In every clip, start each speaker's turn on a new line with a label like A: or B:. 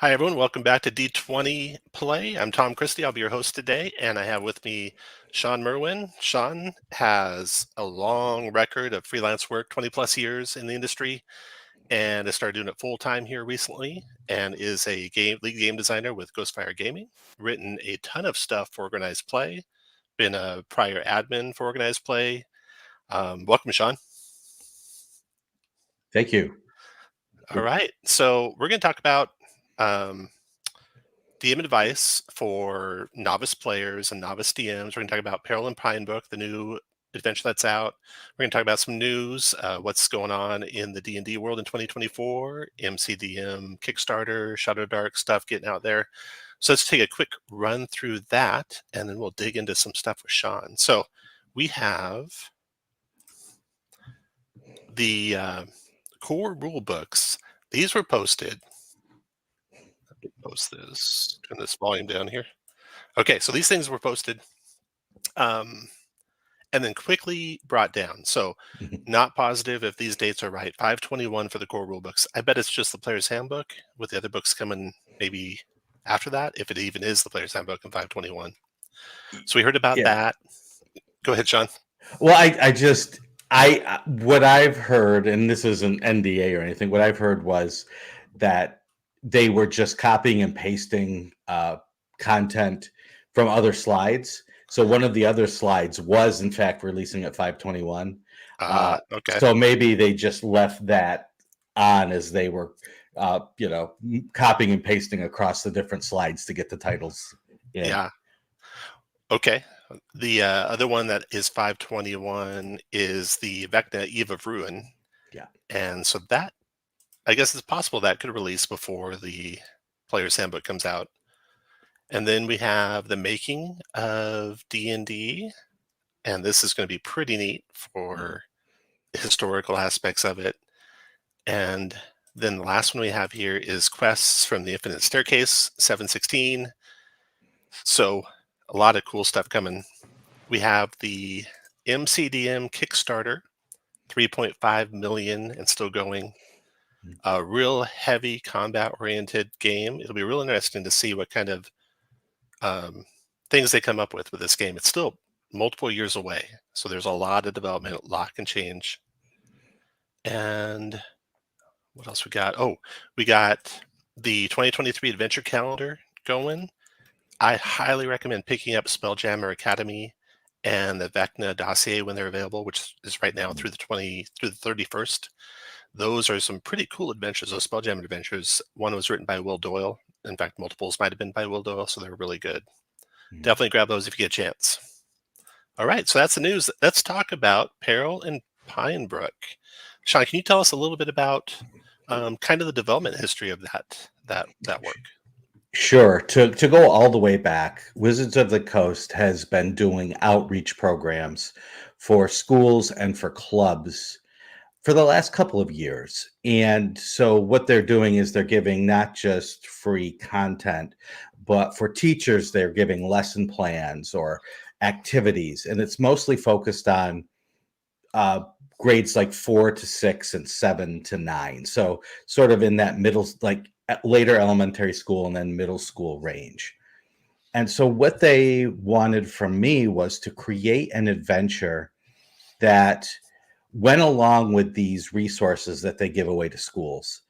A: Hi, everyone. Welcome back to D20play. I'm Tom Christie. I'll be your host today, and I have with me Shawn Merwin. Shawn has a long record of freelance work, 20 plus years in the industry, and has started doing it full time here recently, and is a lead game designer with Ghostfire Gaming. Written a ton of stuff for organized play. Been a prior admin for organized play. Welcome, Shawn.
B: Thank you.
A: All right, so we're going to talk about DM advice for novice players and novice DMs. We're going to talk about Peril and Pinebrook, the new adventure that's out. We're going to talk about some news, what's going on in the D&D world in 2024, MCDM, Kickstarter, Shadow Dark stuff getting out there. So let's take a quick run through that, and then we'll dig into some stuff with Shawn. So we have the core rule books. These were posted. Post this, turn this volume down here. Okay, so these things were posted and then quickly brought down. So not positive if these dates are right. 5/21 for the core rule books. I bet it's just the player's handbook with the other books coming maybe after that, if it even is the player's handbook in 5/21. So we heard about that. Go ahead, Shawn.
B: Well, what I've heard, and this isn't NDA or anything, what I've heard was that they were just copying and pasting content from other slides. So one of the other slides was, in fact, releasing at 5/21.
A: Okay.
B: So maybe they just left that on as they were, copying and pasting across the different slides to get the titles in.
A: Yeah. Okay. The other one that is 5/21 is the Vecna Eve of Ruin.
B: Yeah.
A: And so that, I guess it's possible that could release before the player's handbook comes out. And then we have the making of D&D, and this is going to be pretty neat for historical aspects of it. And then the last one we have here is Quests from the Infinite Staircase, 7/16. So a lot of cool stuff coming. We have the MCDM Kickstarter, 3.5 million and still going. A real heavy combat-oriented game. It'll be real interesting to see what kind of things they come up with this game. It's still multiple years away, so there's a lot of development, a lot can change. And what else we got? Oh, we got the 2023 adventure calendar going. I highly recommend picking up Spelljammer Academy and the Vecna dossier when they're available, which is right now through the 31st. Those are some pretty cool adventures, those Spelljammer adventures. One was written by Will Doyle. In fact, multiples might have been by Will Doyle, so they're really good. Definitely grab those if you get a chance. All right, so that's the news. Let's talk about Peril and Pinebrook. Shawn, can you tell us a little bit about kind of the development history of that work?
B: Sure. To go all the way back, Wizards of the Coast has been doing outreach programs for schools and for clubs for the last couple of years. And so what they're doing is they're giving not just free content, but for teachers, they're giving lesson plans or activities. And it's mostly focused on grades like 4 to 6 and 7 to 9. So sort of in that middle, like later elementary school and then middle school range. And so what they wanted from me was to create an adventure that went along with these resources that they give away to schools.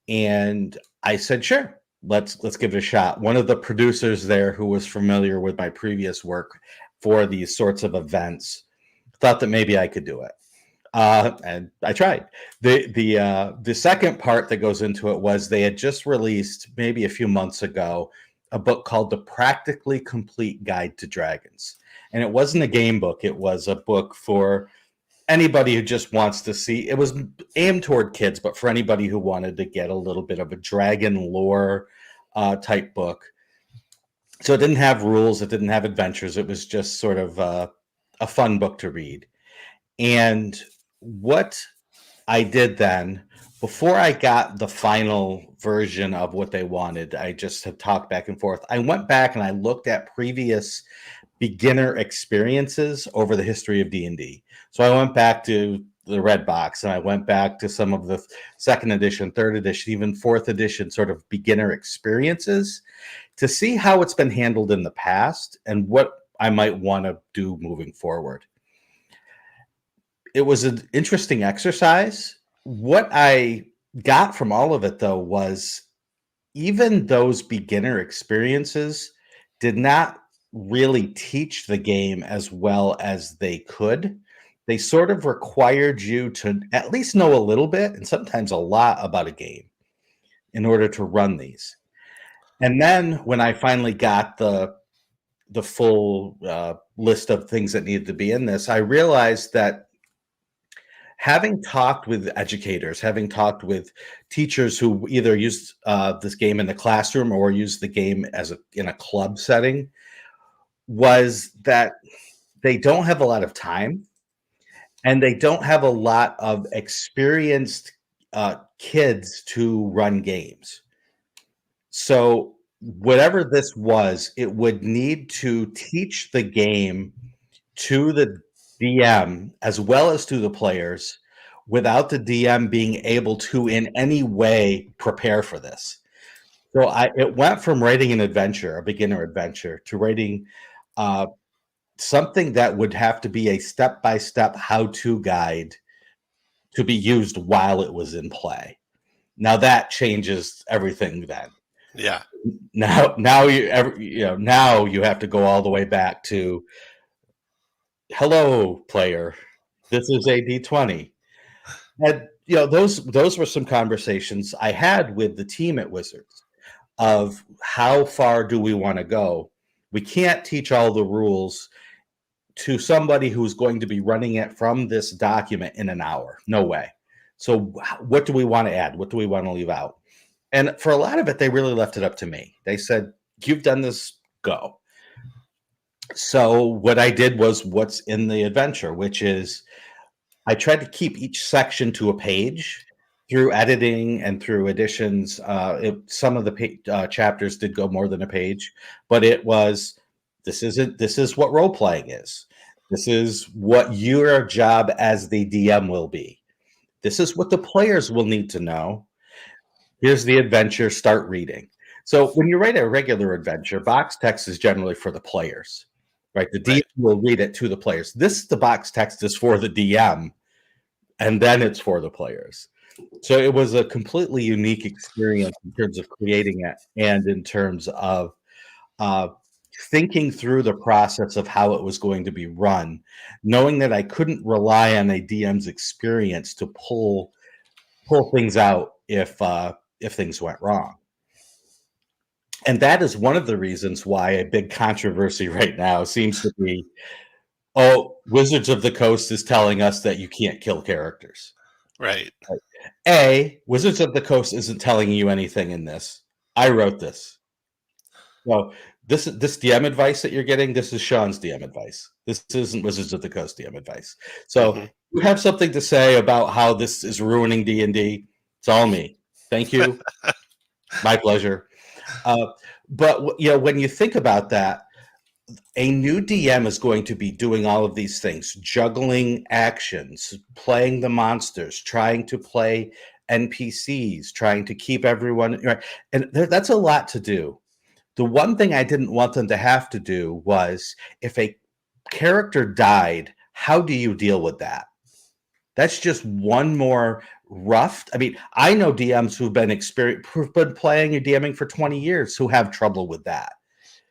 B: And I said, sure, let's give it a shot. One of the producers there who was familiar with my previous work for these sorts of events thought that maybe I could do it. And I tried. The second part that goes into it was they had just released maybe a few months ago a book called The Practically Complete Guide to Dragons. And it wasn't a game book. It was a book for anybody who just wants to see. It was aimed toward kids, but for anybody who wanted to get a little bit of a dragon lore type book. So it didn't have rules. It didn't have adventures. It was just sort of a fun book to read. And what I did then, before I got the final version of what they wanted, I just had talked back and forth. I went back and I looked at previous beginner experiences over the history of D&D. So I went back to the red box, and I went back to some of the second edition, third edition, even fourth edition sort of beginner experiences to see how it's been handled in the past and what I might want to do moving forward. It was an interesting exercise. What I got from all of it, though, was even those beginner experiences did not really teach the game as well as they could. They sort of required you to at least know a little bit and sometimes a lot about a game in order to run these. And then when I finally got the full list of things that needed to be in this, I realized that having talked with educators, having talked with teachers who either used this game in the classroom or used the game in a club setting, was that they don't have a lot of time and they don't have a lot of experienced kids to run games. So whatever this was, it would need to teach the game to the DM as well as to the players without the DM being able to in any way prepare for this. So it went from writing an adventure, a beginner adventure, to writing something that would have to be a step-by-step how-to guide to be used while it was in play. Now that changes everything then.
A: Yeah.
B: Now now you have to go all the way back to, hello, player. This is a D20. And those were some conversations I had with the team at Wizards of how far do we want to go. We can't teach all the rules to somebody who's going to be running it from this document in an hour. No way. So what do we want to add? What do we want to leave out? And for a lot of it, they really left it up to me. They said, you've done this, go. So what I did was what's in the adventure, which is I tried to keep each section to a page through editing and through additions. Some of the chapters did go more than a page, but it was, this is what role playing is. This is what your job as the DM will be. This is what the players will need to know. Here's the adventure, start reading. So when you write a regular adventure, box text is generally for the players, right? The DM will read it to the players. The box text is for the DM, and then it's for the players. So it was a completely unique experience in terms of creating it and in terms of thinking through the process of how it was going to be run, knowing that I couldn't rely on a DM's experience to pull things out if things went wrong. And that is one of the reasons why a big controversy right now seems to be, Wizards of the Coast is telling us that you can't kill characters.
A: Right.
B: Wizards of the Coast isn't telling you anything in this. I wrote this. So this DM advice that you're getting, this is Shawn's DM advice. This isn't Wizards of the Coast DM advice. So you have something to say about how this is ruining D&D, it's all me. Thank you. My pleasure. But when you think about that, a new DM is going to be doing all of these things, juggling actions, playing the monsters, trying to play NPCs, trying to keep everyone right. And that's a lot to do. The one thing I didn't want them to have to do was, if a character died, how do you deal with that? That's just one more rough. I mean, I know DMs who've been playing or DMing for 20 years who have trouble with that.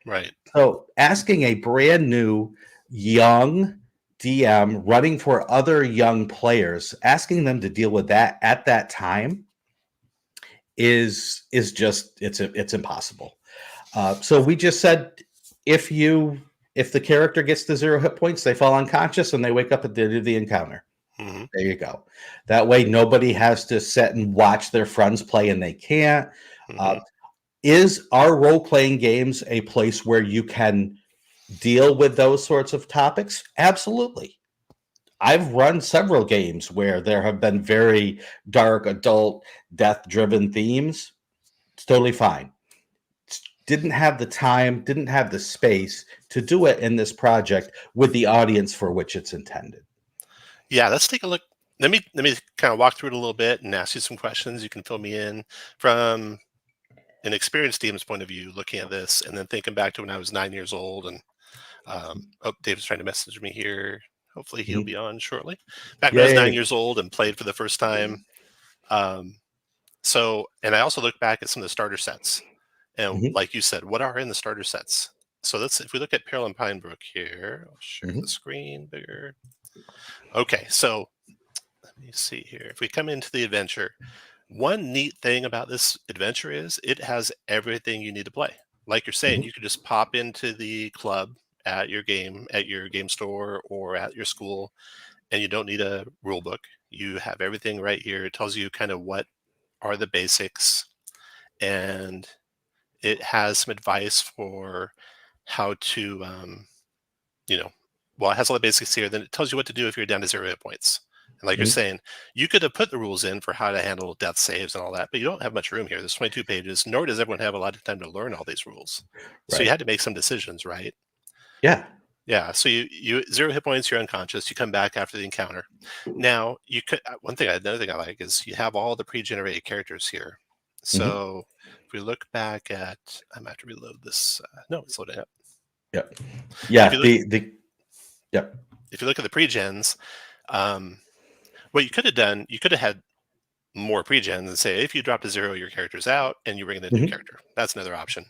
A: Right.
B: So asking a brand new young DM running for other young players, asking them to deal with that at that time is just it's impossible. So we just said, if the character gets to 0 hit points, they fall unconscious and they wake up at the end of the encounter.
A: Mm-hmm.
B: There you go. That way, nobody has to sit and watch their friends play and they can't.
A: Mm-hmm.
B: Is our role-playing games a place where you can deal with those sorts of topics? Absolutely. I've run several games where there have been very dark, adult, death-driven themes. It's totally fine. Didn't have the time, didn't have the space to do it in this project with the audience for which it's intended.
A: Yeah, let's take a look let me kind of walk through it a little bit and ask you some questions. You can fill me in from an experienced DM's point of view, looking at this, and then thinking back to when I was 9 years old. And oh, David's trying to message me here. Hopefully, he'll be on shortly. Back when I was 9 years old and played for the first time. So, and I also look back at some of the starter sets, and like you said, what are in the starter sets? So if we look at Peril and Pinebrook here, I'll share the screen bigger. Okay, so let me see here. If we come into the adventure, one neat thing about this adventure is it has everything you need to play. Like you're saying, you could just pop into the club at your game store or at your school, and you don't need a rule book. You have everything right here. It tells you kind of what are the basics, and it has some advice for how to, well, it has all the basics here. Then it tells you what to do if you're down to 0 hit points. And like you're saying, you could have put the rules in for how to handle death saves and all that, but you don't have much room here. There's 22 pages, nor does everyone have a lot of time to learn all these rules. So you had to make some decisions, right?
B: Yeah.
A: Yeah. So you 0 hit points, you're unconscious. You come back after the encounter. Now you could. Another thing I like is you have all the pre-generated characters here. So if we look back at, I'm gonna have to reload this. No, it's loading up.
B: Yep. Yeah.
A: If you look at the pre-gens, what you could have done, you could have had more pre-gens and say, if you drop to 0, your character's out, and you bring in a new character. That's another option.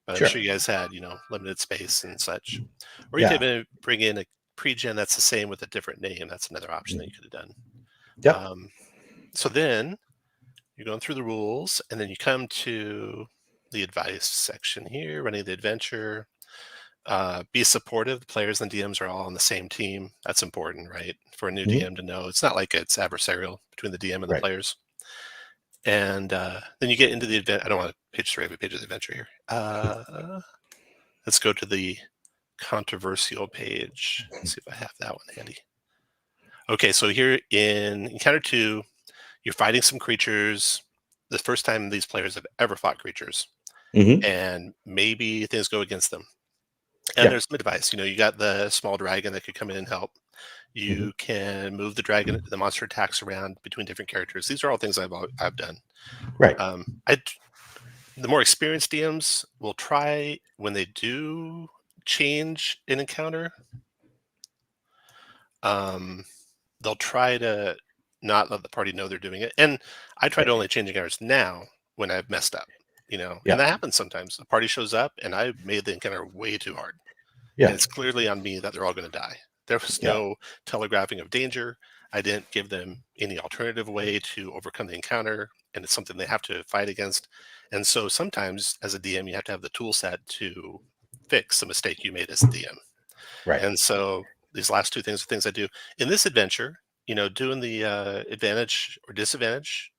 A: But I'm sure you guys had, limited space and such. Or you could bring in a pre-gen that's the same with a different name. That's another option that you could have done.
B: Yep.
A: So then you're going through the rules, and then you come to the advice section here, running the adventure. Be supportive. The players and DMs are all on the same team. That's important, right? For a new DM to know. It's not like it's adversarial between the DM and the players. And then you get into the event. I don't want to page through every page of the adventure here. Let's go to the controversial page. Let's see if I have that one handy. Okay, so here in Encounter 2, you're fighting some creatures. The first time these players have ever fought creatures. And maybe things go against them. And there's some advice. You got the small dragon that could come in and help. You can move the dragon, the monster attacks around between different characters. These are all things I've done.
B: Right.
A: The more experienced DMs will try, when they do change an encounter, they'll try to not let the party know they're doing it. And I try to only change encounters now when I've messed up, and that happens sometimes. A party shows up and I made the encounter way too hard. And it's clearly on me that they're all going to die. There was no telegraphing of danger. I didn't give them any alternative way to overcome the encounter, and it's something they have to fight against. And so sometimes as a DM, you have to have the tool set to fix the mistake you made as a DM.
B: Right.
A: And so these last two things are things I do. In this adventure, doing the advantage or disadvantage,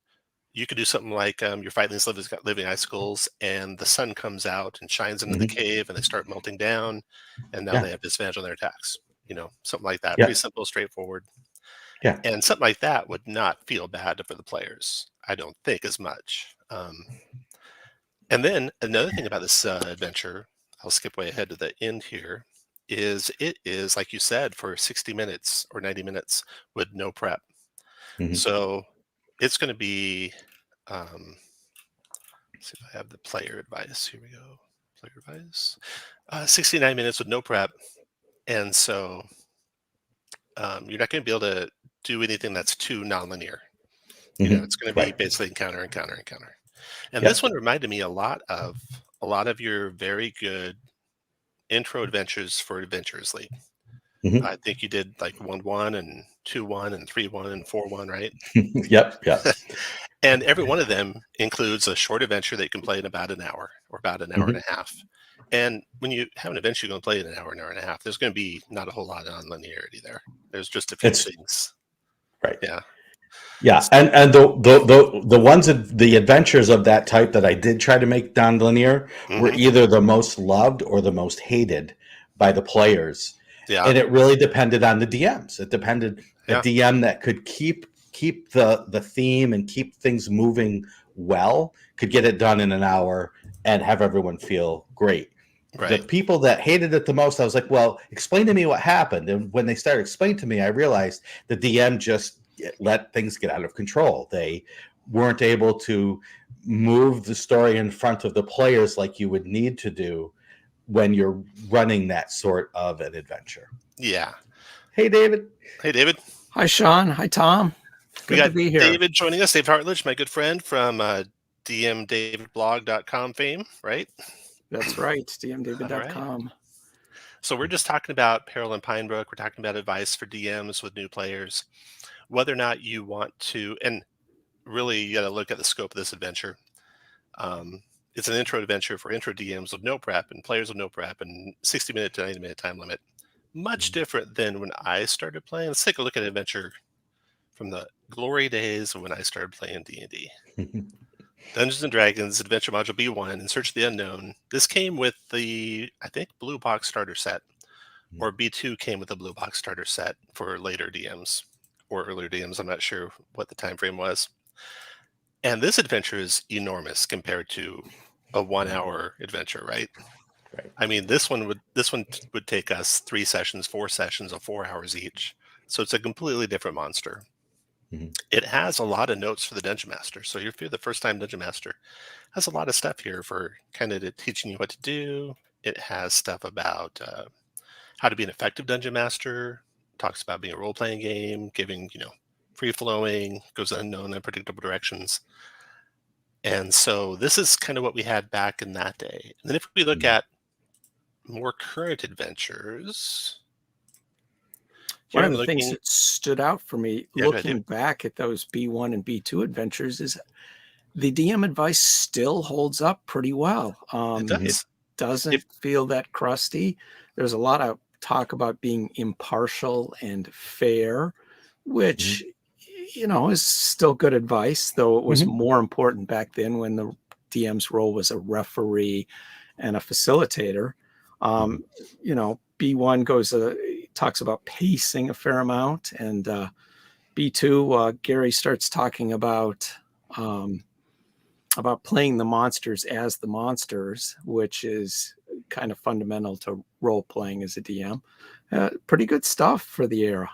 A: you could do something like you're fighting these living icicles, and the sun comes out and shines into the cave, and they start melting down, and now they have disadvantage on their attacks. Something like that. Pretty simple, straightforward.
B: Yeah.
A: And something like that would not feel bad for the players, I don't think, as much. And then another thing about this adventure, I'll skip way ahead to the end here, is it is, like you said, for 60 minutes or 90 minutes with no prep. So it's going to be, let's see if I have the player advice. Here we go. Player advice. 69 minutes with no prep. And so you're not going to be able to do anything that's too nonlinear. It's going to be basically encounter. And this one reminded me a lot of your very good intro adventures for Adventures League. I think you did like 1-1 and 2-1 and 3-1 and 4-1, right?
B: Yep.
A: And every one of them includes a short adventure that you can play in about an hour or about an hour and a half. And when you have an adventure you're going to play in an hour and a half, there's going to be not a whole lot of nonlinearity there. There's just a few things.
B: Right.
A: Yeah.
B: Yeah. And the ones of the adventures of that type that I did try to make nonlinear were either the most loved or the most hated by the players. Yeah. And it really depended on the DMs. It depended a DM that could keep the theme and keep things moving well could get it done in an hour and have everyone feel great. Right. The people that hated it the most, I was like, well, explain to me what happened. And when they started explaining to me, I realized the DM just let things get out of control. They weren't able to move the story in front of the players like you would need to do when you're running that sort of an adventure.
A: Yeah.
B: Hey, David.
A: Hey, David.
C: Hi, Shawn. Hi, Tom.
A: We
C: Good
A: got
C: to be here.
A: David joining us, Dave Hartledge, my good friend from dmdavidblog.com fame, right?
C: That's right, dmdavid.com.
A: So we're just talking about Peril and Pinebrook. We're talking about advice for DMs with new players, whether or not you want to, and really you got to look at the scope of this adventure. It's an intro adventure for intro DMs with no prep and players with no prep and 60-minute to 90-minute time limit. Much different than when I started playing. Let's take a look at an adventure from the glory days of when I started playing D&D. Dungeons and Dragons Adventure Module B1 In Search of the Unknown. This came with the, I think, Blue Box Starter Set, or B2 came with the Blue Box Starter Set for later DMs or earlier DMs. I'm not sure what the time frame was. And this adventure is enormous compared to a 1 hour adventure, right?
B: Right.
A: I mean, this one would take us 3 sessions, 4 sessions of 4 hours each. So it's a completely different monster.
B: Mhm.
A: It has a lot of notes for the Dungeon Master. So if you're the first time Dungeon Master, has a lot of stuff here for kind of teaching you what to do. It has stuff about how to be an effective Dungeon Master. Talks about being a role-playing game, giving, free-flowing, goes unknown, unpredictable directions. And so this is kind of what we had back in that day. And then if we look at more current adventures,
C: One of the things that stood out for me looking back at those B1 and B2 adventures is the DM advice still holds up pretty well. It doesn't feel that crusty. There's a lot of talk about being impartial and fair, which, is still good advice, though it was more important back then when the DM's role was a referee and a facilitator. B1 talks about pacing a fair amount, and B2, Gary starts talking about playing the monsters as the monsters, which is kind of fundamental to role playing as a DM. Pretty good stuff for the era.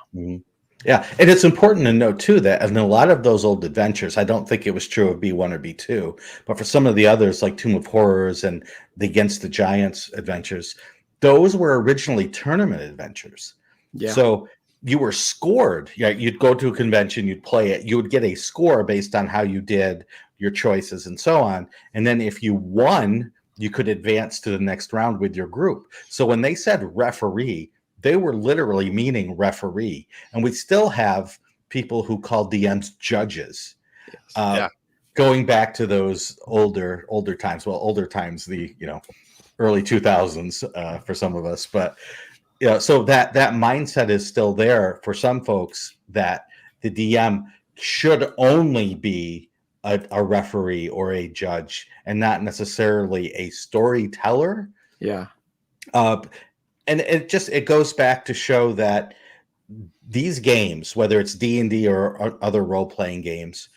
B: Yeah, and it's important to note too that in a lot of those old adventures, I don't think it was true of B1 or B2, but for some of the others like Tomb of Horrors and the Against the Giants adventures, those were originally tournament adventures.
C: Yeah.
B: So you were scored. Yeah, you'd go to a convention, you'd play it, you would get a score based on how you did, your choices, and so on. And then if you won, you could advance to the next round with your group. So when they said referee, they were literally meaning referee. And we still have people who call DMs judges.
C: Yes.
B: Going back to those older times. Well, older times, the early 2000s for some of us. But so that mindset is still there for some folks, that the DM should only be a referee or a judge and not necessarily a storyteller.
C: Yeah.
B: And it goes back to show that these games, whether it's D&D or other role-playing games,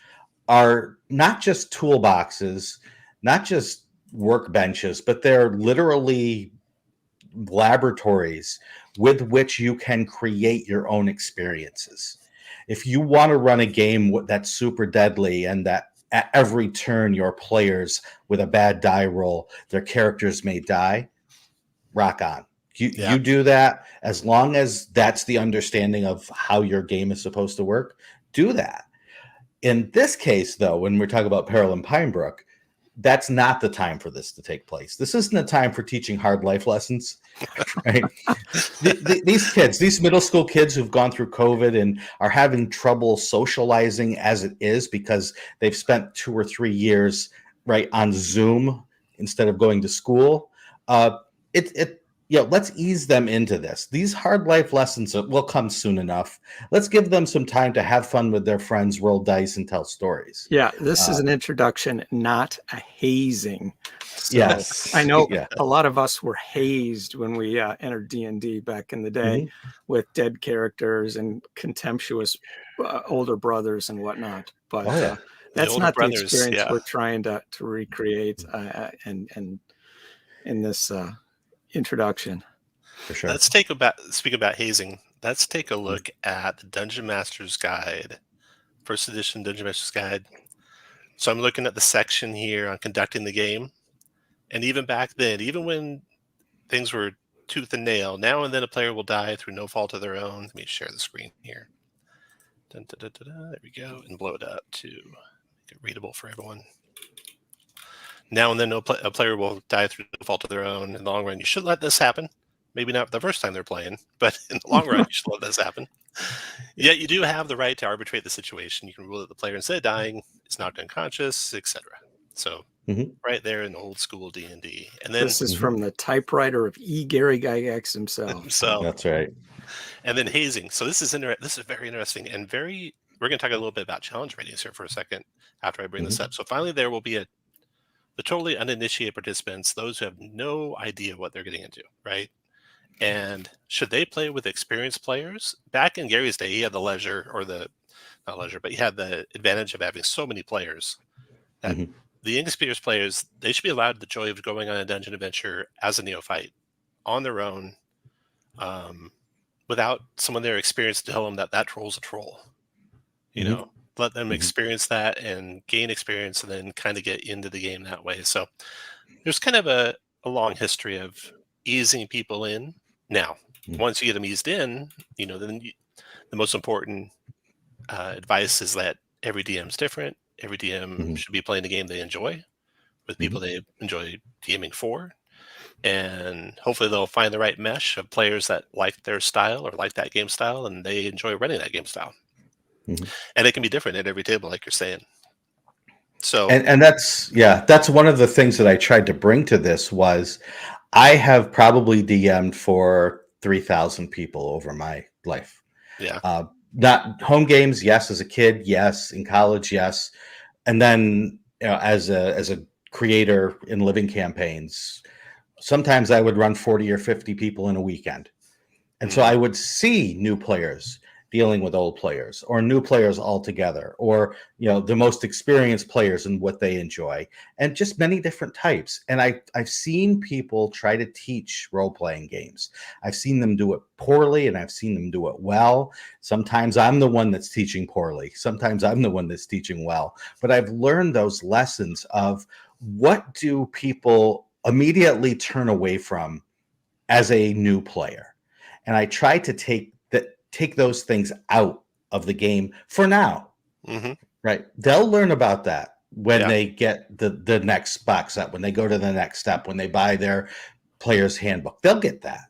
B: are not just toolboxes, not just workbenches, but they're literally laboratories with which you can create your own experiences. If you want to run a game that's super deadly and that at every turn your players with a bad die roll, their characters may die, rock on. You do that as long as that's the understanding of how your game is supposed to work. Do that. In this case, though, when we're talking about Peril and Pinebrook, that's not the time for this to take place. This isn't a time for teaching hard life lessons, right? These kids, these middle school kids who've gone through COVID and are having trouble socializing as it is because they've spent 2 or 3 years right on Zoom instead of going to school. Let's ease them into this. These hard life lessons will come soon enough. Let's give them some time to have fun with their friends, roll dice, and tell stories.
C: Yeah, this is an introduction, not a hazing. So
B: yes.
C: I know a lot of us were hazed when we entered D&D back in the day with dead characters and contemptuous older brothers and whatnot. But that's not the experience we're trying to recreate and in this introduction.
B: For sure.
A: Speak about hazing. Let's take a look at the Dungeon Master's Guide first edition Dungeon Master's Guide. So I'm looking at the section here on conducting the game. And even back then, even when things were tooth and nail, now and then a player will die through no fault of their own. Let me share the screen here. Dun, dun, dun, dun, dun. There we go. And blow it up to make it readable for everyone. Now and then a player will die through no fault of their own. In the long run, you should let this happen. Maybe not the first time they're playing, but in the long run, you should let this happen. Yet you do have the right to arbitrate the situation. You can rule that the player, instead of dying, is knocked unconscious, etc. So right there in old school D&D. And then
C: this is from the typewriter of E. Gary Gygax himself.
A: So
B: that's right.
A: And then hazing. So this is very interesting and very. We're going to talk a little bit about challenge ratings here for a second after I bring this up. So finally, there will be the totally uninitiated participants, those who have no idea what they're getting into, right? And should they play with experienced players? Back in Gary's day, he had the leisure, or not leisure, but he had the advantage of having so many players that the inexperienced players, they should be allowed the joy of going on a dungeon adventure as a neophyte on their own, without someone there experienced to tell them that troll's a troll. You know, let them experience that and gain experience, and then kind of get into the game that way. So there's kind of a long history of easing people in. Now, once you get them eased in, then the most important advice is that every DM is different. Every DM should be playing the game they enjoy with people they enjoy DMing for. And hopefully they'll find the right mesh of players that like their style or like that game style, and they enjoy running that game style. And it can be different at every table, like you're saying. So,
B: and that's one of the things that I tried to bring to this was I have probably DM'd for 3,000 people over my life.
A: Yeah.
B: Not home games, yes. As a kid, yes. In college, yes. And then as a creator in living campaigns, sometimes I would run 40 or 50 people in a weekend. And so I would see new players dealing with old players, or new players altogether, or the most experienced players and what they enjoy, and just many different types. And I've seen people try to teach role-playing games. I've seen them do it poorly, and I've seen them do it well. Sometimes I'm the one that's teaching poorly. Sometimes I'm the one that's teaching well. But I've learned those lessons of what do people immediately turn away from as a new player. And I try to take those things out of the game for now. Right? They'll learn about that when they get the next box set, when they go to the next step, when they buy their player's handbook. They'll get that.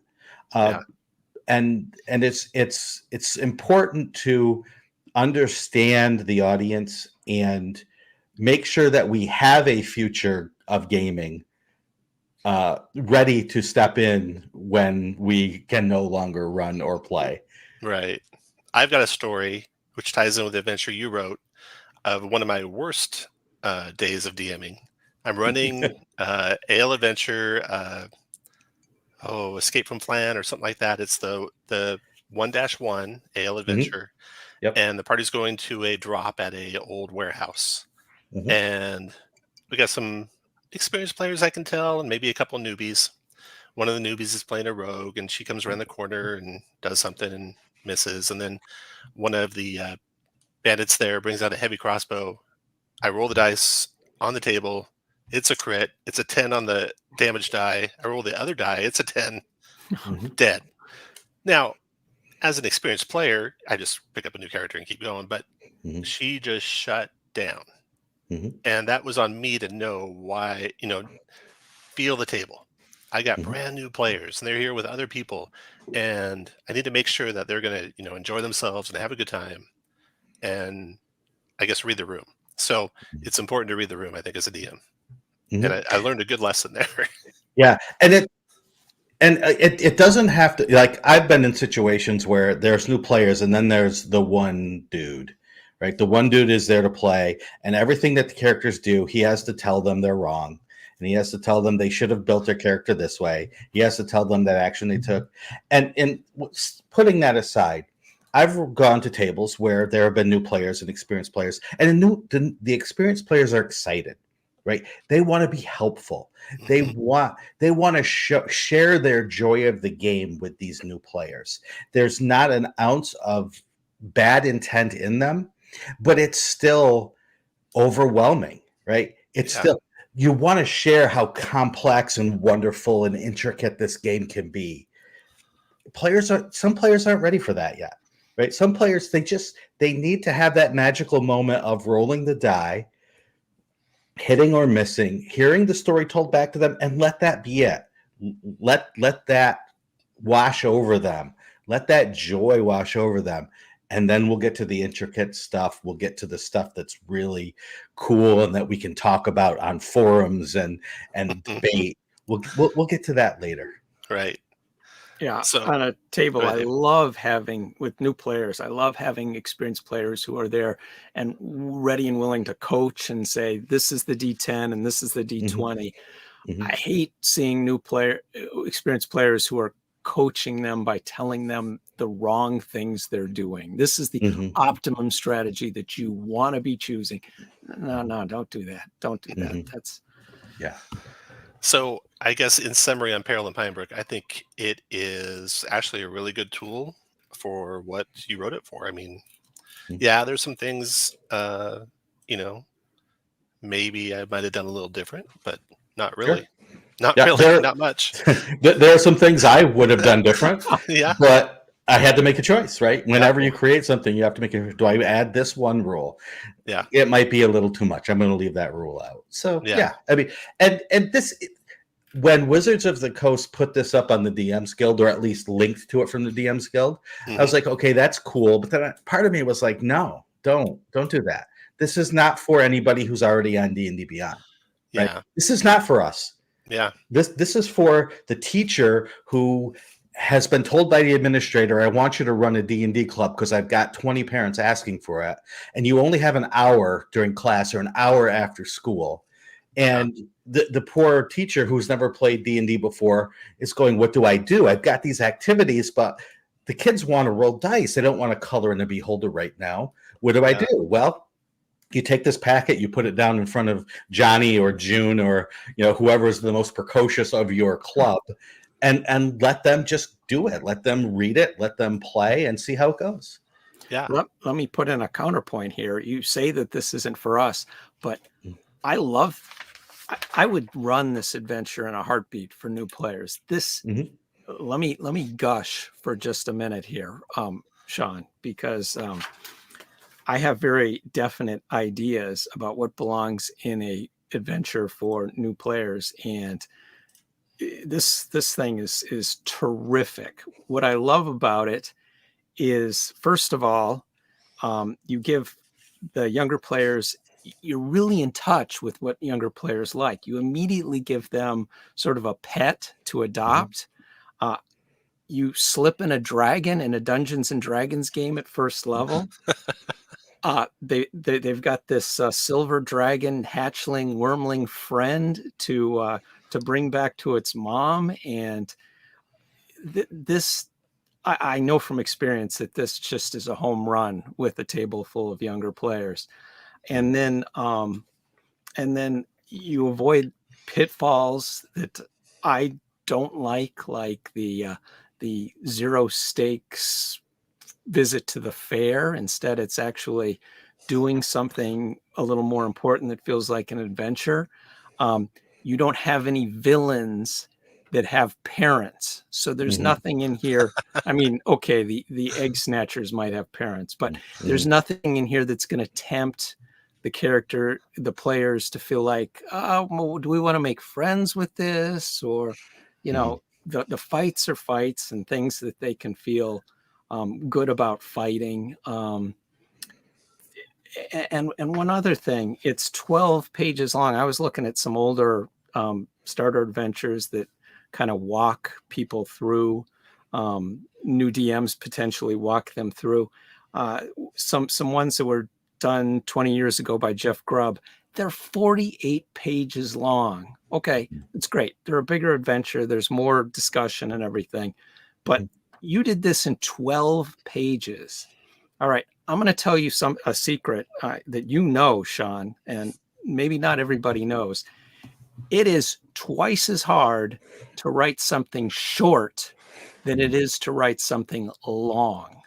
B: And it's important to understand the audience and make sure that we have a future of gaming ready to step in when we can no longer run or play. Right.
A: I've got a story which ties in with the adventure you wrote of one of my worst days of DMing. I'm running Ale Adventure, Escape from Flan or something like that. It's the 1-1 Ale Adventure. And the party's going to a drop at a old warehouse. And we got some experienced players, I can tell, and maybe a couple of newbies. One of the newbies is playing a rogue, and she comes around the corner and does something and misses. And then one of the bandits there brings out a heavy crossbow. I roll the dice on the table. It's a crit. It's a 10 on the damage die. I roll the other die. It's a 10. Dead. Now, as an experienced player, I just pick up a new character and keep going. But she just shut down. And that was on me to know why, feel the table. I got brand new players, and they're here with other people, and I need to make sure that they're going to, enjoy themselves and have a good time, and I guess read the room. So it's important to read the room, I think, as a DM. And I learned a good lesson there.
B: Yeah, and it doesn't have to, like, I've been in situations where there's new players, and then there's the one dude, right? The one dude is there to play, and everything that the characters do, he has to tell them they're wrong. And he has to tell them they should have built their character this way. He has to tell them that action they took. And putting that aside, I've gone to tables where there have been new players and experienced players, and the experienced players are excited, right? They want to be helpful. They want to share their joy of the game with these new players. There's not an ounce of bad intent in them. but it's still overwhelming, right? It's still, you want to share how complex and wonderful and intricate this game can be. Some players aren't ready for that yet, right? Some players, they need to have that magical moment of rolling the die, hitting or missing, hearing the story told back to them, and let that be it. Let that wash over them. Let that joy wash over them. And then we'll get to the intricate stuff. We'll get to the stuff that's really cool and that we can talk about on forums and debate. We'll get to that later.
A: Right.
C: Yeah. So, on a table, I love having, with new players, I love having experienced players who are there and ready and willing to coach and say, this is the D10 and this is the D20. Mm-hmm. I hate seeing experienced players who are coaching them by telling them the wrong things they're doing. This is the optimum strategy that you want to be choosing. No, don't do that. Don't do that. That's
A: So I guess in summary on Peril and Pinebrook, I think it is actually a really good tool for what you wrote it for. I mean, there's some things, maybe I might have done a little different, but not really. Sure. Not much.
B: There are some things I would have done different. But I had to make a choice, right? Whenever you create something, you have to make do I add this one rule?
A: Yeah.
B: It might be a little too much. I'm going to leave that rule out. So I mean, and this, when Wizards of the Coast put this up on the DMs Guild, or at least linked to it from the DMs Guild, I was like, okay, that's cool. But then part of me was like, no, don't do that. This is not for anybody who's already on D&D Beyond. Right?
A: Yeah.
B: This is not for us.
A: Yeah.
B: This is for the teacher who has been told by the administrator, I want you to run a D&D club because I've got 20 parents asking for it. And you only have an hour during class or an hour after school. And the poor teacher who's never played D&D before is going, what do I do? I've got these activities, but the kids want to roll dice. They don't want to color in the beholder right now. What do I do? Well, you take this packet, you put it down in front of Johnny or June or whoever is the most precocious of your club, and let them just do it. Let them read it, let them play, and see how it goes.
A: Yeah.
C: Let me put in a counterpoint here. You say that this isn't for us, but I would run this adventure in a heartbeat for new players. Let me gush for just a minute here, Shawn, because I have very definite ideas about what belongs in a adventure for new players, and this thing is terrific. What I love about it is, first of all, you give the younger players, you're really in touch with what younger players like. You immediately give them sort of a pet to adopt. You slip in a dragon in a Dungeons and Dragons game at first level. They've got this silver dragon hatchling wormling friend to bring back to its mom, and this I know from experience that this just is a home run with a table full of younger players, and then you avoid pitfalls that I don't like the zero stakes visit to the fair. Instead, it's actually doing something a little more important that feels like an adventure. You don't have any villains that have parents, so there's nothing in here. I mean, okay, the egg snatchers might have parents, but there's nothing in here that's going to tempt the players to feel like, oh, do we want to make friends with this? Or, the fights are fights and things that they can feel good about fighting. And one other thing, it's 12 pages long. I was looking at some older starter adventures that kind of walk people through, new DMs potentially walk them through. Some ones that were done 20 years ago by Jeff Grubb, they're 48 pages long. Okay, it's great. They're a bigger adventure. There's more discussion and everything. But you did this in 12 pages. All right, I'm going to tell you a secret that Shawn, and maybe not everybody knows. It is twice as hard to write something short than it is to write something long.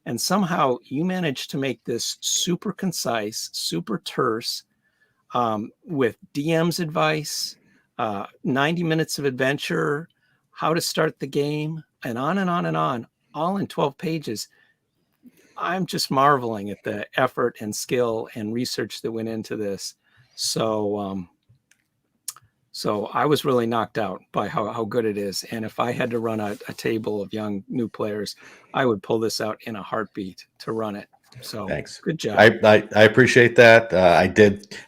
C: And somehow you managed to make this super concise, super terse, with DM's advice, 90 minutes of adventure, how to start the game, and on and on and on, all in 12 pages. I'm just marveling at the effort and skill and research that went into this. So I was really knocked out by how good it is. And if I had to run a table of young new players, I would pull this out in a heartbeat to run it. So
B: thanks.
C: Good job.
B: I appreciate that.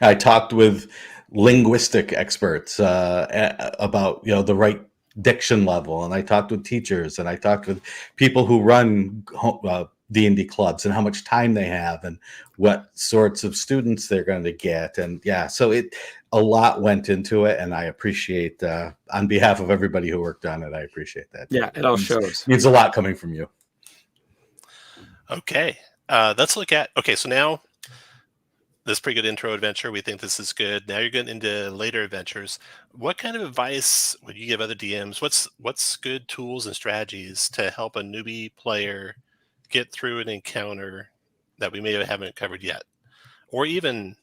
B: I talked with linguistic experts about the right diction level, and I talked with teachers, and I talked with people who run D&D clubs and how much time they have and what sorts of students they're going to get. And so a lot went into it, and I appreciate on behalf of everybody who worked on it, I appreciate that.
C: Yeah, it all shows.
B: It's a lot coming from you.
A: Okay. Let's look at, so now this pretty good intro adventure. We think this is good. Now you're getting into later adventures. What kind of advice would you give other DMs? What's good tools and strategies to help a newbie player get through an encounter that we haven't covered yet? Or even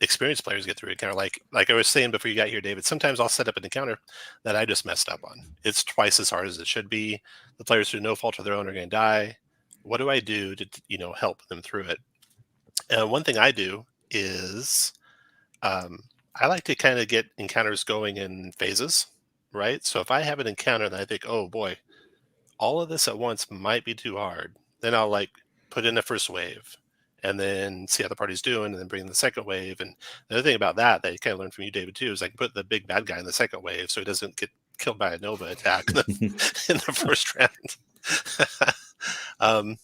A: experienced players get through an encounter. Like I was saying before you got here, David, sometimes I'll set up an encounter that I just messed up on. It's twice as hard as it should be. The players through no fault of their own are going to die. What do I do to help them through it? One thing I do is I like to kind of get encounters going in phases, right? So if I have an encounter that I think, oh boy, all of this at once might be too hard, then I'll put in the first wave and then see how the party's doing and then bring in the second wave. And the other thing about that I kind of learned from you, David, too, is I can put the big bad guy in the second wave so he doesn't get killed by a Nova attack in the first round. And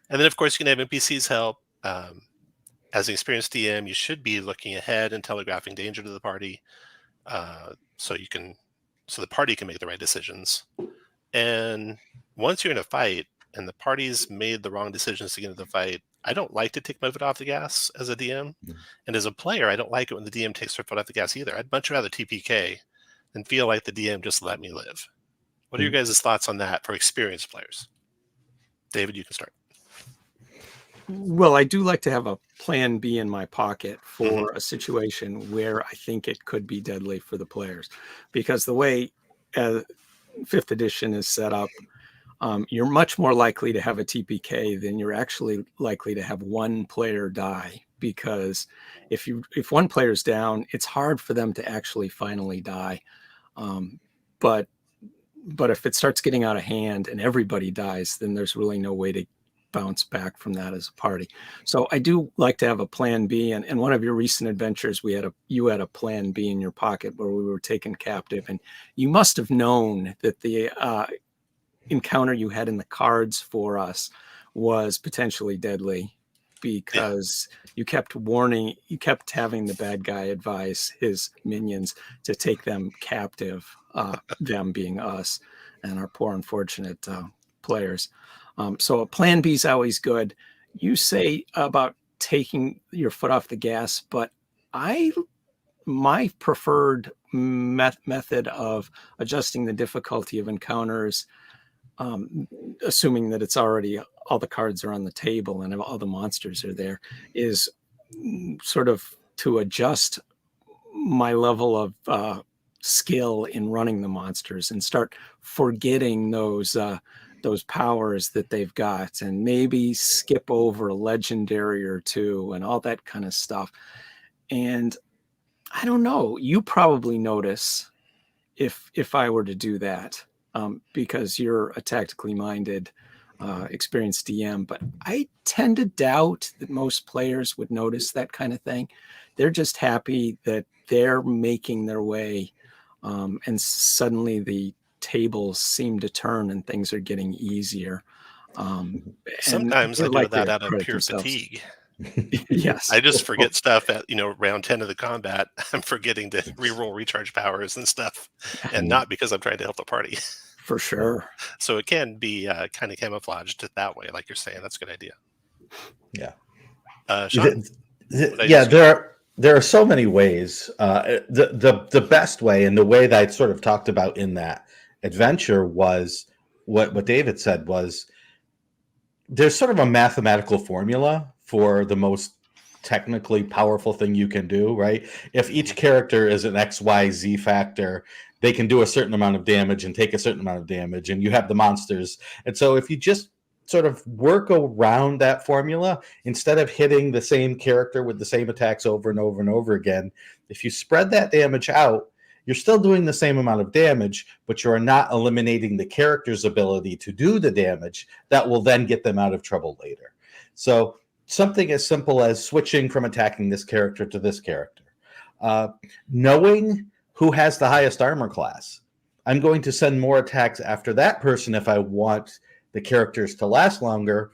A: then, of course, you can have NPCs help. As an experienced DM, you should be looking ahead and telegraphing danger to the party, so the party can make the right decisions. And once you're in a fight and the party's made the wrong decisions to get into the fight, I don't like to take my foot off the gas as a DM. And as a player, I don't like it when the DM takes their foot off the gas either. I'd much rather TPK than feel like the DM just let me live. What are your guys' thoughts on that for experienced players? David, you can start.
C: Well, I do like to have a plan B in my pocket for a situation where I think it could be deadly for the players, because the way 5th edition is set up, you're much more likely to have a TPK than you're actually likely to have one player die, because if one player's down, it's hard for them to actually finally die. But if it starts getting out of hand and everybody dies, then there's really no way to bounce back from that as a party. So I do like to have a plan B. And one of your recent adventures, you had a plan B in your pocket where we were taken captive, and you must have known that the encounter you had in the cards for us was potentially deadly, because you kept having the bad guy advise his minions to take them captive, them being us and our poor unfortunate players. So a plan B is always good. You say about taking your foot off the gas, but my preferred method of adjusting the difficulty of encounters, assuming that it's already all the cards are on the table and all the monsters are there, is sort of to adjust my level of skill in running the monsters and start forgetting those powers that they've got, and maybe skip over a legendary or two and all that kind of stuff. And I don't know, you probably notice if I were to do that, because you're a tactically minded, experienced DM, but I tend to doubt that most players would notice that kind of thing. They're just happy that they're making their way, and suddenly the tables seem to turn and things are getting easier.
A: Sometimes I do that out of pure fatigue. Yes. I just forget stuff at round 10 of the combat. I'm forgetting to reroll recharge powers and stuff, and not because I'm trying to help the party.
C: For sure.
A: So it can be kind of camouflaged that way, like you're saying. That's a good idea.
B: Yeah.
A: Shawn,
B: there are so many ways. The best way, and the way that I sort of talked about in that adventure, was what David said, was there's sort of a mathematical formula for the most technically powerful thing you can do, right? If each character is an XYZ factor, they can do a certain amount of damage and take a certain amount of damage, and you have the monsters. And so if you just sort of work around that formula, instead of hitting the same character with the same attacks over and over and over again, if you spread that damage out, you're still doing the same amount of damage, but you're not eliminating the character's ability to do the damage that will then get them out of trouble later. So something as simple as switching from attacking this character to this character. Knowing who has the highest armor class. I'm going to send more attacks after that person if I want the characters to last longer.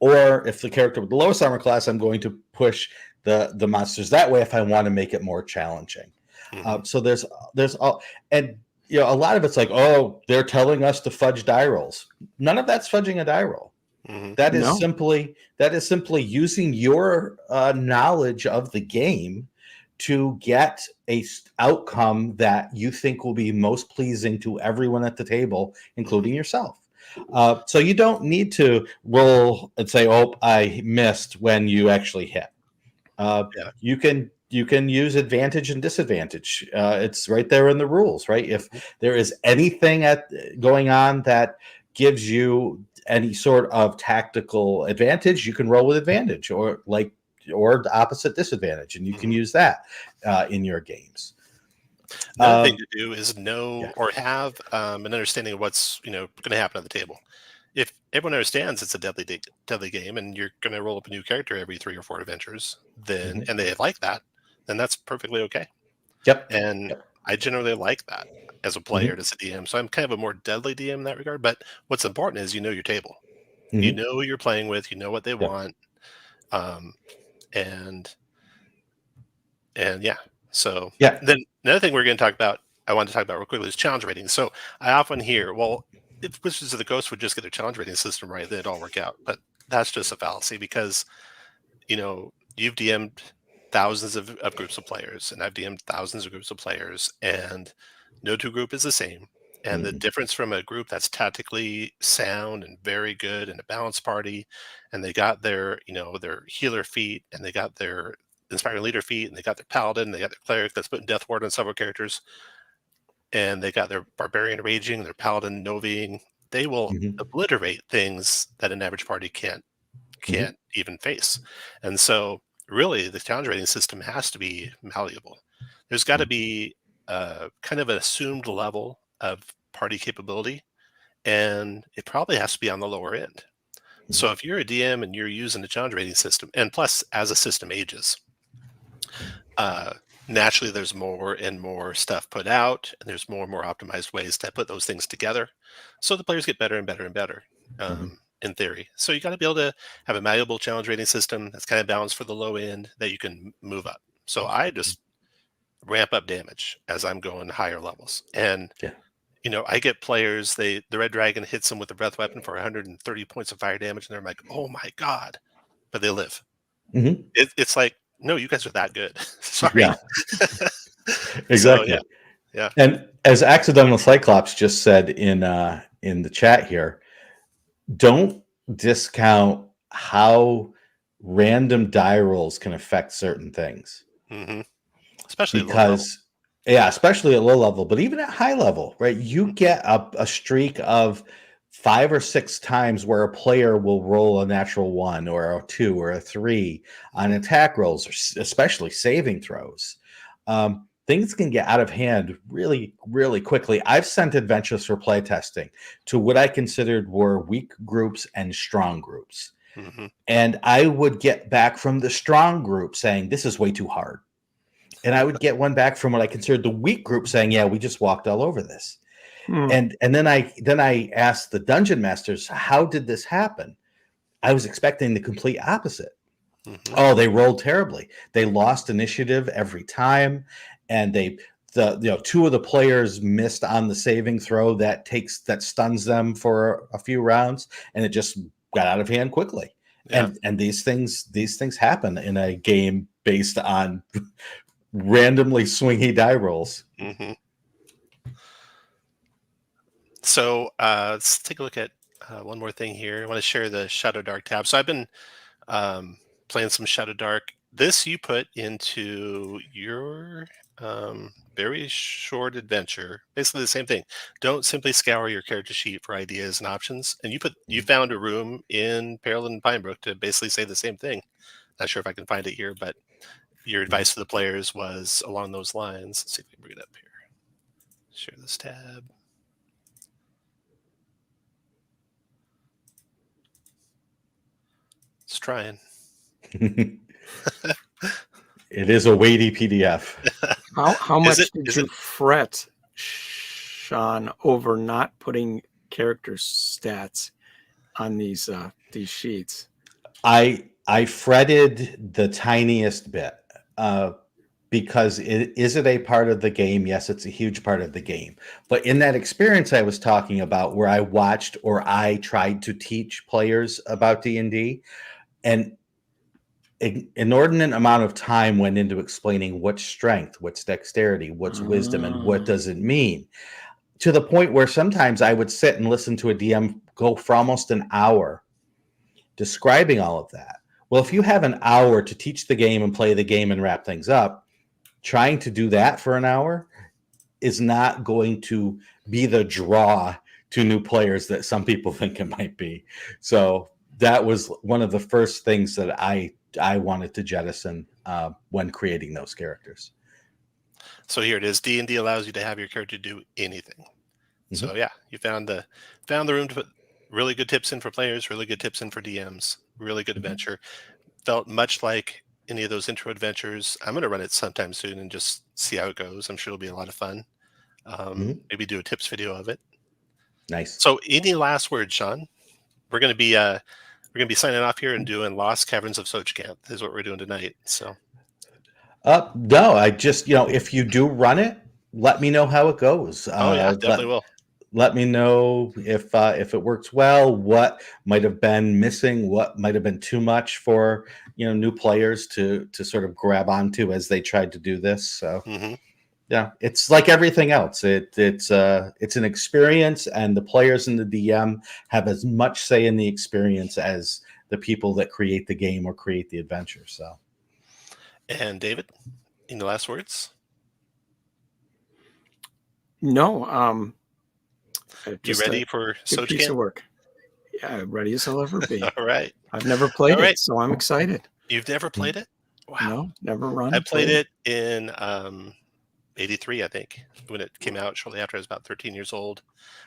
B: Or if the character with the lowest armor class, I'm going to push the monsters that way if I want to make it more challenging. So there's all, and you know, a lot of it's like, oh, they're telling us to fudge die rolls. None of that's fudging a die roll. That is simply using your knowledge of the game to get a outcome that you think will be most pleasing to everyone at the table, including yourself. So you don't need to roll and say, "Oh, I missed," when you actually hit. You can use advantage and disadvantage. It's right there in the rules, right? If there is anything going on that gives you any sort of tactical advantage, you can roll with advantage, or the opposite disadvantage, and you can use that in your games.
A: Another thing to do is know or have an understanding of what's going to happen at the table. If everyone understands it's a deadly game, and you're going to roll up a new character every 3 or 4 adventures, then and they like that, then that's perfectly okay. And I generally like that as a player, as a DM. So I'm kind of a more deadly DM in that regard. But what's important is you know your table. You know who you're playing with. You know what they want. And yeah. So then another thing we're going to talk about, I want to talk about real quickly, is challenge ratings. So I often hear, well, if Wizards of the Coast would just get their challenge rating system right, then it'd all work out. But that's just a fallacy, because you've DM'd thousands of groups of players, and I've DM'd thousands of groups of players, and no two group is the same. And the difference from a group that's tactically sound and very good and a balanced party, and they got their their healer feat, and they got their inspiring leader feat, and they got their paladin, they got their cleric that's putting death ward on several characters, and they got their barbarian raging, their paladin novying. They will obliterate things that an average party can't even face. And so really the challenge rating system has to be malleable. There's got to be kind of an assumed level of party capability, and it probably has to be on the lower end. So if you're a DM and you're using the challenge rating system, and plus as a system ages, naturally there's more and more stuff put out, and there's more and more optimized ways to put those things together, so the players get better and better and better. In theory. So you got to be able to have a malleable challenge rating system that's kind of balanced for the low end, that you can move up. So I just ramp up damage as I'm going higher levels. And I get players, the Red Dragon hits them with a breath weapon for 130 points of fire damage, and they're like, oh my God, but they live. It's like, no, you guys are that good. Sorry.
B: Exactly.
A: So,
B: and as Accidental Cyclops just said in the chat here, don't discount how random die rolls can affect certain things.
A: Especially
B: especially at low level, but even at high level, right? You get a streak of 5 or 6 times where a player will roll a natural 1 or a 2 or a 3 on attack rolls, or especially saving throws. Things can get out of hand really, really quickly. I've sent adventures for playtesting to what I considered were weak groups and strong groups. And I would get back from the strong group saying, this is way too hard. And I would get one back from what I considered the weak group saying, yeah, we just walked all over this. And then I asked the dungeon masters, how did this happen? I was expecting the complete opposite. Oh, they rolled terribly. They lost initiative every time. And 2 of the players missed on the saving throw that stuns them for a few rounds, and it just got out of hand quickly. And these things happen in a game based on randomly swingy die rolls.
A: So let's take a look at one more thing here. I want to share the Shadow Dark tab. So I've been playing some Shadow Dark. This you put into your very short adventure. Basically the same thing. Don't simply scour your character sheet for ideas and options. And you found a room in Peril and Pinebrook to basically say the same thing. Not sure if I can find it here, but your advice to the players was along those lines. Let's see if we can bring it up here. Share this tab. It's trying.
B: It is a weighty PDF.
C: How much did you fret, Shawn, over not putting character stats on these sheets?
B: I fretted the tiniest bit because is it a part of the game? Yes, it's a huge part of the game. But in that experience I was talking about, where I watched or I tried to teach players about D&D, and an inordinate amount of time went into explaining what's strength, what's dexterity, what's wisdom, and what does it mean, to the point where sometimes I would sit and listen to a DM go for almost an hour describing all of that. Well, if you have an hour to teach the game and play the game and wrap things up, trying to do that for an hour is not going to be the draw to new players that some people think it might be. So that was one of the first things that I wanted to jettison when creating those characters.
A: So here it is. D&D allows you to have your character do anything. Mm-hmm. So yeah, you found the room to put really good tips in for players, really good tips in for DMs, really good adventure. Felt much like any of those intro adventures. I'm going to run it sometime soon and just see how it goes. I'm sure it'll be a lot of fun. Maybe do a tips video of it.
B: Nice.
A: So any last words, Shawn? We're going to be signing off here and doing Lost Caverns of Sochcamp. Is what we're doing tonight. So
B: no, I just, if you do run it, let me know how it goes.
A: Yeah, definitely will.
B: Let me know if it works well, what might have been missing, what might have been too much for new players to sort of grab onto as they tried to do this. So yeah, it's like everything else. It's an experience, and the players and the DM have as much say in the experience as the people that create the game or create the adventure. So,
A: and David, any last words?
C: No.
A: You ready for
C: Sochcamp? Piece of work. Yeah, ready as I'll ever be.
A: All right.
C: I've never played it, so I'm excited.
A: You've never played it?
C: Wow. No, never run.
A: I played it in 83, I think, when it came out shortly after I was about 13 years old.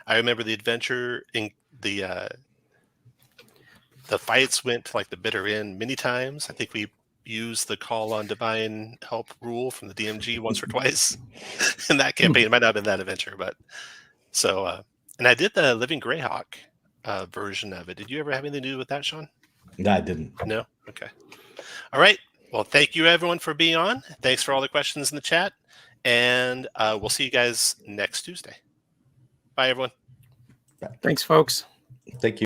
A: I remember the adventure in the fights went to like the bitter end many times. I think we used the call on divine help rule from the DMG once or twice in that campaign. It might not have been that adventure, but so and I did the Living Greyhawk version of it. Did you ever have anything to do with that, Shawn?
B: No, I didn't.
A: No? Okay. All right. Well, thank you everyone for being on. Thanks for all the questions in the chat. And we'll see you guys next Tuesday. Bye, everyone.
C: Thanks, folks.
B: Thank you.